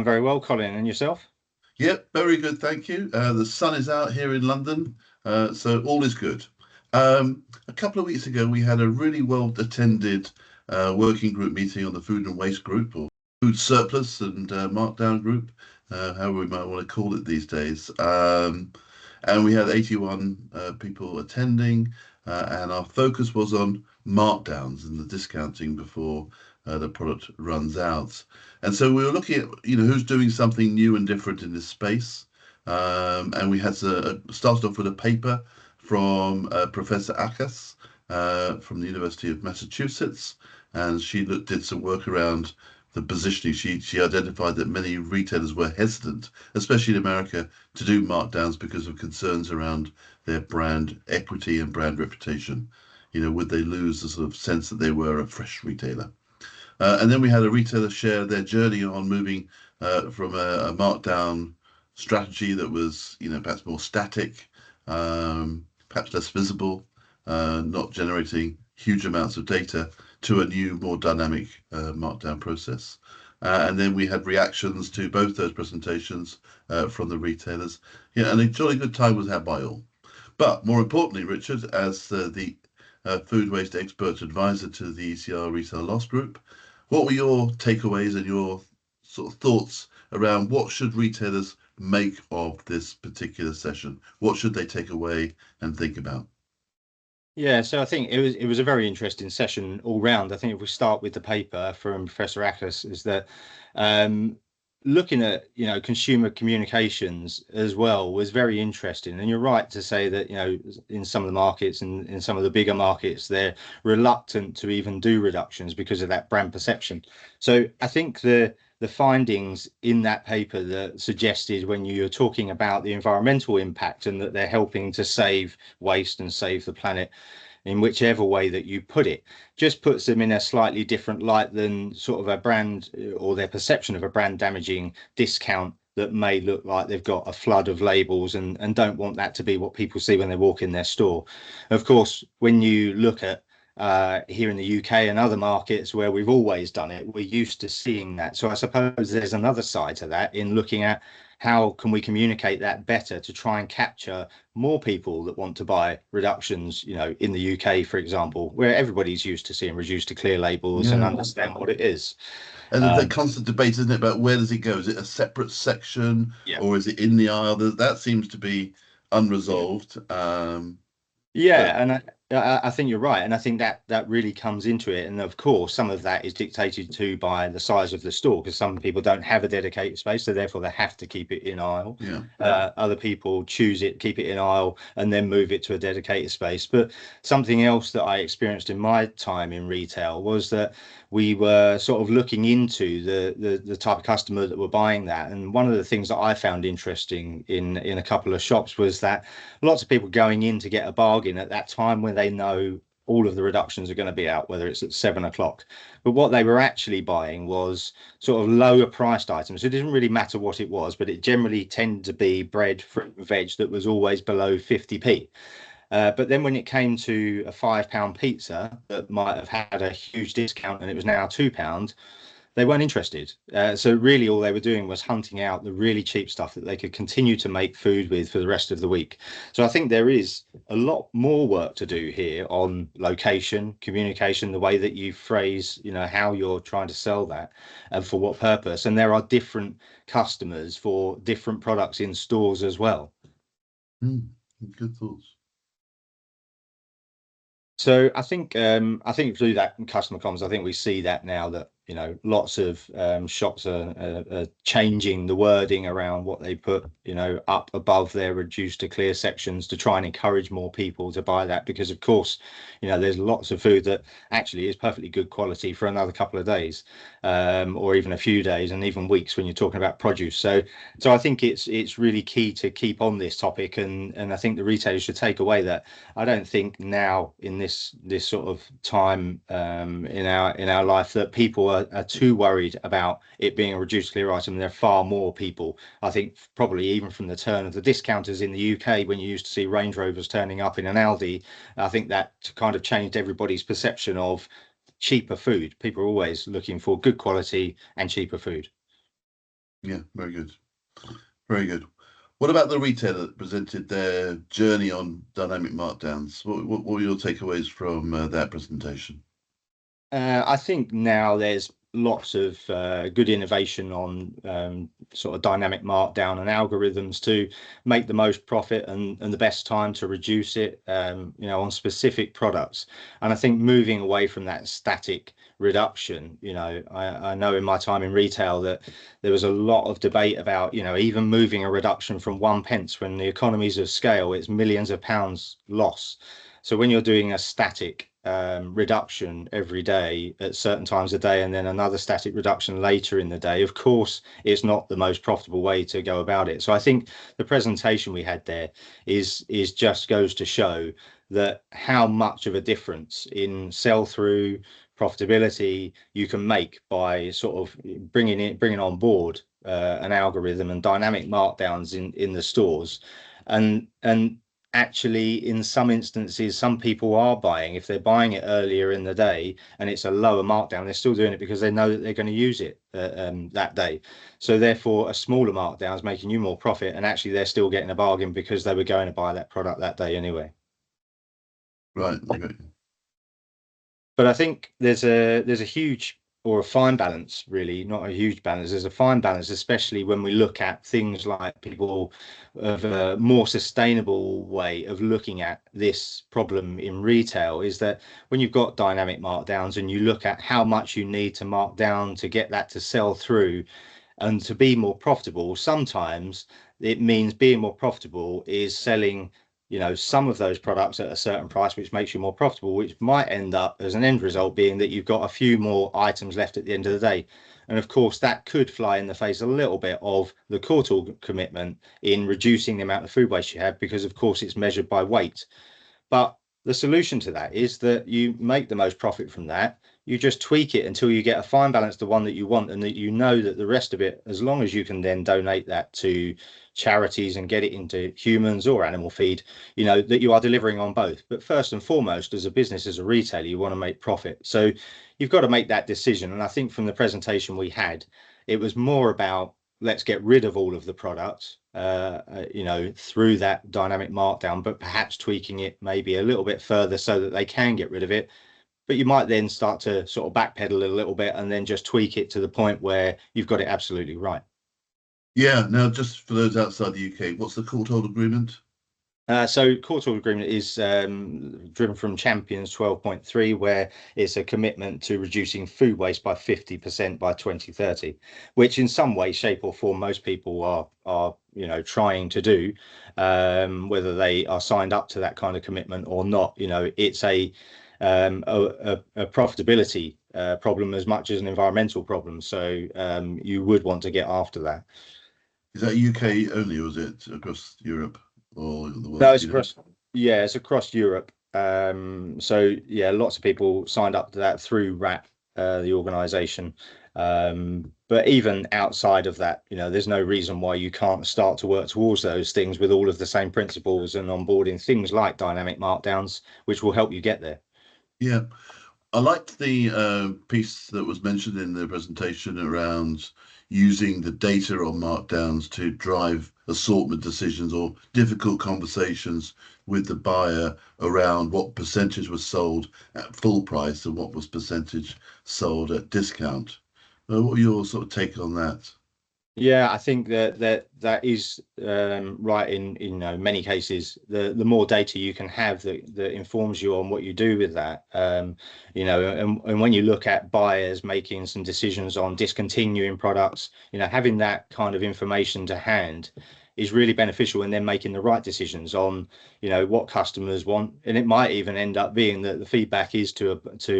I'm very well, Colin, and yourself? Yep, very good, thank you. The sun is out here in London, so all is good. A couple of weeks ago, we had a really well attended working group meeting on the food and waste group, or food surplus and markdown group, however we might want to call it these days. And we had 81 people attending, and our focus was on markdowns and the discounting before the product runs out. And so we were looking at, who's doing something new and different in this space. And we had started off with a paper from Professor Akas from the University of Massachusetts, and she did some work around the positioning. She identified that many retailers were hesitant, especially in America, to do markdowns because of concerns around their brand equity and brand reputation. Would they lose the sort of sense that they were a fresh retailer? And then we had a retailer share their journey on moving from a markdown strategy that was, perhaps more static, perhaps less visible, not generating huge amounts of data, to a new, more dynamic markdown process. And then we had reactions to both those presentations from the retailers. And a jolly good time was had by all. But more importantly, Richard, as the food waste expert advisor to the ECR Retail Loss Group, what were your takeaways and your sort of thoughts around what should retailers make of this particular session? What should they take away and think about? Yeah, so I think it was a very interesting session all round. I think if we start with the paper from Professor Ackles, is that um, looking at consumer communications as well was very interesting. And you're right to say that in some of the markets and in some of the bigger markets, they're reluctant to even do reductions because of that brand perception. So I think the findings in that paper that suggested when you're talking about the environmental impact and that they're helping to save waste and save the planet in whichever way that you put it, just puts them in a slightly different light than sort of a brand or their perception of a brand damaging discount that may look like they've got a flood of labels and don't want that to be what people see when they walk in their store. Of course, when you look at here in the UK and other markets where we've always done it, we're used to seeing that. So I suppose there's another side to that in looking at how can we communicate that better to try and capture more people that want to buy reductions, in the UK, for example, where everybody's used to seeing reduced to clear labels and Yeah. understand what it is. And the Um, constant debate, isn't it, about where does it go? Is it a separate section yeah. or is it in the aisle? That seems to be unresolved. But Yeah, and I think you're right, and I think that really comes into it. And of course, some of that is dictated to by the size of the store, because some people don't have a dedicated space, so therefore they have to keep it in aisle. yeah. Other people choose it, keep it in aisle, and then move it to a dedicated space. But something else that I experienced in my time in retail was that we were sort of looking into the type of customer that were buying that. And one of the things that I found interesting in a couple of shops was that lots of people going in to get a bargain at that time when they know all of the reductions are going to be out, whether it's at 7 o'clock. But what they were actually buying was sort of lower priced items. It didn't really matter what it was, but it generally tended to be bread, fruit, and veg that was always below 50p. But then when it came to a £5 pizza that might have had a huge discount and it was now £2, they weren't interested. So really, all they were doing was hunting out the really cheap stuff that they could continue to make food with for the rest of the week. So I think there is a lot more work to do here on location, communication, the way that you phrase, how you're trying to sell that and for what purpose. And there are different customers for different products in stores as well. Hmm, good thoughts. So I think through that customer comms, I think we see that now that lots of shops are changing the wording around what they put up above their reduced to clear sections to try and encourage more people to buy that, because of course there's lots of food that actually is perfectly good quality for another couple of days, or even a few days and even weeks when you're talking about produce. So I think it's really key to keep on this topic, and I think the retailers should take away that I don't think now in this sort of time in our life that people are too worried about it being a reduced clear item. There are far more people, I think, probably even from the turn of the discounters in the UK, when you used to see Range Rovers turning up in an Aldi. I think that kind of changed everybody's perception of cheaper food. People are always looking for good quality and cheaper food. Yeah, very good. Very good. What about the retailer that presented their journey on dynamic markdowns? What were your takeaways from that presentation? I think now there's lots of good innovation on sort of dynamic markdown and algorithms to make the most profit and the best time to reduce it, on specific products. And I think moving away from that static reduction, I know in my time in retail that there was a lot of debate about, even moving a reduction from 1 pence when the economies of scale, it's millions of pounds loss. So when you're doing a static reduction every day at certain times of day and then another static reduction later in the day, of course, it's not the most profitable way to go about it. So I think the presentation we had there is just goes to show that how much of a difference in sell through profitability you can make by sort of bringing on board an algorithm and dynamic markdowns in the stores, and actually in some instances some people are buying, if they're buying it earlier in the day and it's a lower markdown, they're still doing it because they know that they're going to use it that day. So therefore a smaller markdown is making you more profit, and actually they're still getting a bargain because they were going to buy that product that day anyway. Right. Okay. But I think there's a huge, or a fine balance, really, not a huge balance. There's a fine balance, especially when we look at things like people of a more sustainable way of looking at this problem in retail, is that when you've got dynamic markdowns and you look at how much you need to mark down to get that to sell through and to be more profitable, sometimes it means being more profitable is selling, some of those products at a certain price, which makes you more profitable, which might end up as an end result being that you've got a few more items left at the end of the day. And of course, that could fly in the face a little bit of the Courtauld commitment in reducing the amount of food waste you have, because of course it's measured by weight. But the solution to that is that you make the most profit from that. You just tweak it until you get a fine balance, the one that you want, and that you know that the rest of it, as long as you can then donate that to charities and get it into humans or animal feed, that you are delivering on both. But first and foremost, as a business, as a retailer, you want to make profit. So you've got to make that decision. And I think from the presentation we had, it was more about let's get rid of all of the products, through that dynamic markdown, but perhaps tweaking it maybe a little bit further so that they can get rid of it. But you might then start to sort of backpedal a little bit and then just tweak it to the point where you've got it absolutely right. Yeah. Now, just for those outside the UK, what's the Courtauld agreement? So Courtauld agreement is driven from Champions 12.3, where it's a commitment to reducing food waste by 50% by 2030, which in some way, shape or form, most people are trying to do, whether they are signed up to that kind of commitment or not. It's a profitability problem as much as an environmental problem. So you would want to get after that. Is that UK only, or is it across Europe or the No, world? it's across, yeah, it's across Europe. So yeah, lots of people signed up to that through RAP, the organization. But even outside of that, there's no reason why you can't start to work towards those things with all of the same principles and onboarding things like dynamic markdowns, which will help you get there. Yeah. I liked the piece that was mentioned in the presentation around using the data on markdowns to drive assortment decisions or difficult conversations with the buyer around what percentage was sold at full price and what was percentage sold at discount. What were your sort of take on that? Yeah, I think that is right in many cases. The more data you can have that informs you on what you do with that, and when you look at buyers making some decisions on discontinuing products, having that kind of information to hand is really beneficial in then making the right decisions on what customers want. And it might even end up being that the feedback is to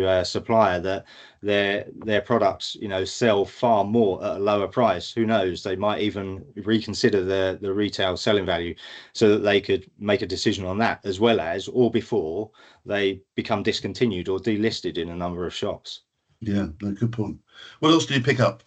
a supplier that their products sell far more at a lower price. Who knows, they might even reconsider the retail selling value, so that they could make a decision on that as well as, or before they become discontinued or delisted in a number of shops. Yeah, no, good point. What else do you pick up?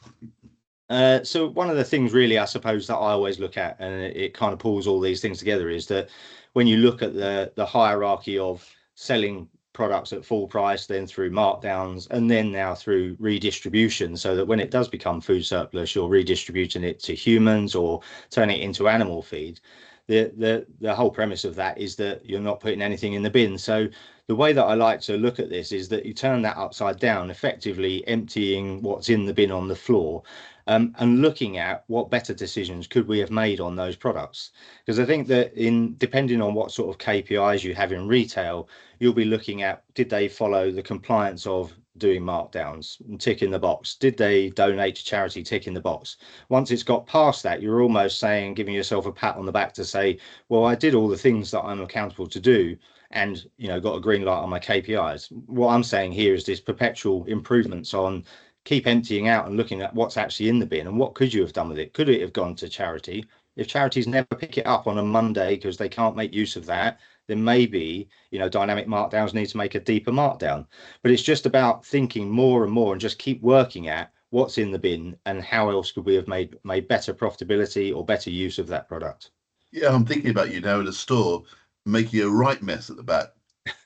So one of the things really, I suppose, that I always look at, and it kind of pulls all these things together, is that when you look at the hierarchy of selling products at full price, then through markdowns, and then now through redistribution, so that when it does become food surplus, you're redistributing it to humans or turning it into animal feed. The whole premise of that is that you're not putting anything in the bin. So the way that I like to look at this is that you turn that upside down, effectively emptying what's in the bin on the floor, and looking at what better decisions could we have made on those products. Because I think that depending on what sort of KPIs you have in retail, you'll be looking at, did they follow the compliance of doing markdowns and tick in the box? Did they donate to charity? Tick in the box. Once it's got past that, you're almost saying, giving yourself a pat on the back to say, well, I did all the things that I'm accountable to do, and got a green light on my KPIs. What I'm saying here is this perpetual improvements on keep emptying out and looking at what's actually in the bin and what could you have done with it. Could it have gone to charity? If charities never pick it up on a Monday because they can't make use of that, then maybe dynamic markdowns need to make a deeper markdown. But it's just about thinking more and more and just keep working at what's in the bin and how else could we have made better profitability or better use of that product. Yeah, I'm thinking about you now in a store making a right mess at the back,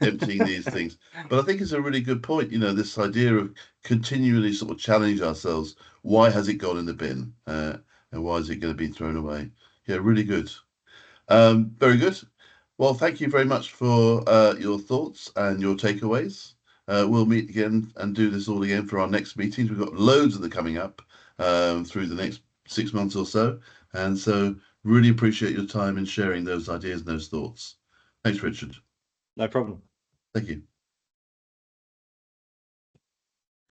emptying these things. But I think it's a really good point, this idea of continually sort of challenge ourselves. Why has it gone in the bin? And why is it going to be thrown away? Yeah, really good. Very good. Well, thank you very much for your thoughts and your takeaways. We'll meet again and do this all again for our next meetings. We've got loads of them coming up through the next 6 months or so. And so really appreciate your time in sharing those ideas and those thoughts. Thanks, Richard. No problem. Thank you.